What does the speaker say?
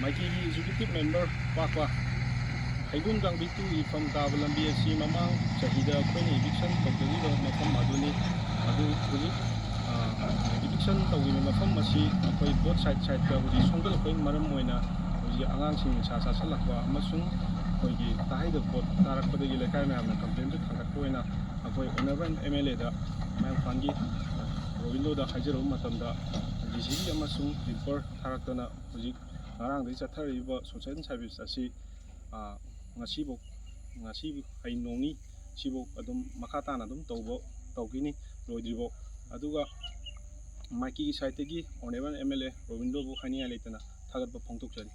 ꯃꯥꯏꯀꯤꯒꯤ executive member ꯄꯥꯛꯄ ꯍꯩꯒꯨꯝ ꯀꯥꯡꯕꯤ2 ꯏꯐꯝ ꯇꯥꯕ ꯂꯝꯕꯤ ꯑꯁꯤ ꯃꯃꯥꯡ ꯆꯍꯤꯗ ꯑꯩꯈꯣꯏꯅ ꯏꯚꯤꯛꯁꯟ ꯇꯧꯖꯈꯤꯕ ꯃꯐꯝ ꯑꯗꯨꯅꯤ ꯑꯗꯨ ꯍꯧꯖꯤꯛ ꯏꯚꯤꯛꯁꯟ ꯇꯧꯈꯤꯕ ꯃꯐꯝ ꯑꯁꯤ ꯑꯩꯈꯣꯏ ꯕꯣꯠ ꯁꯥꯏꯠꯇ ꯍꯧꯖꯤꯛ ꯁꯣꯡꯖꯜꯂꯛꯄꯒꯤ ꯃꯔꯝ ꯑꯣꯏꯅ ꯍꯧꯖꯤꯛ ꯑꯉꯥꯡꯁꯤꯡ ꯅꯤꯁꯥ ꯆꯥꯁꯤꯜꯂꯛꯄ ꯑꯃꯁꯨꯡ ꯑꯩꯈꯣꯏꯒꯤ ꯇꯥꯍꯩꯗꯕ ꯄꯣꯠ ꯇꯥꯔꯛꯄꯗꯒꯤ ꯂꯩꯀꯥꯏ ꯃꯌꯥꯝꯅ ꯀꯝꯄ꯭ꯂꯦꯟꯁꯨ ꯊꯥꯡꯒꯠꯄ ꯑꯣꯏꯅ ꯑꯩꯈꯣꯏ ꯑꯣꯅꯔꯦꯕꯜ MLAꯗ ꯃꯌꯥꯡꯐꯥꯟꯒꯤ ꯔꯣꯕꯤꯟꯗꯣꯗ ꯍꯥꯏꯖꯔꯨꯕ ꯃꯇꯝꯗ JCB ꯑꯃꯁꯨꯡ ꯗꯤꯝꯄꯔ ꯊꯥꯔꯛꯇꯅ ꯍꯧꯖꯤꯛ ꯉꯔꯥꯡꯗꯒꯤ ꯆꯠꯊꯔꯤꯕ ꯁꯣꯁꯤꯌꯦꯜ ꯁꯥꯔꯚꯤꯁ ꯑꯁꯤ ꯉꯁꯤ ꯍꯌꯦꯡ ꯅꯣꯡꯅꯤ ꯁꯤꯐꯥꯎ ꯑꯗꯨꯝ ꯃꯈꯥ ꯇꯥꯅ ꯑꯗꯨꯝ ꯇꯧꯈꯤꯅꯤ ꯂꯣꯏꯗ꯭ꯔꯤꯐꯥꯎ ꯑꯗꯨꯒ ꯃꯥꯏꯀꯤꯒꯤ ꯁꯥꯏꯠꯇꯒꯤ ꯑꯣꯅꯔꯦꯕꯜ MLA ꯔꯣꯕꯤꯟꯗꯣꯕꯨ ꯍꯥꯏꯅꯤꯡꯉꯥꯏ ꯂꯩꯇꯅ ꯊꯥꯒꯠꯄ ꯐꯣꯡꯗꯣꯛꯆꯔꯤ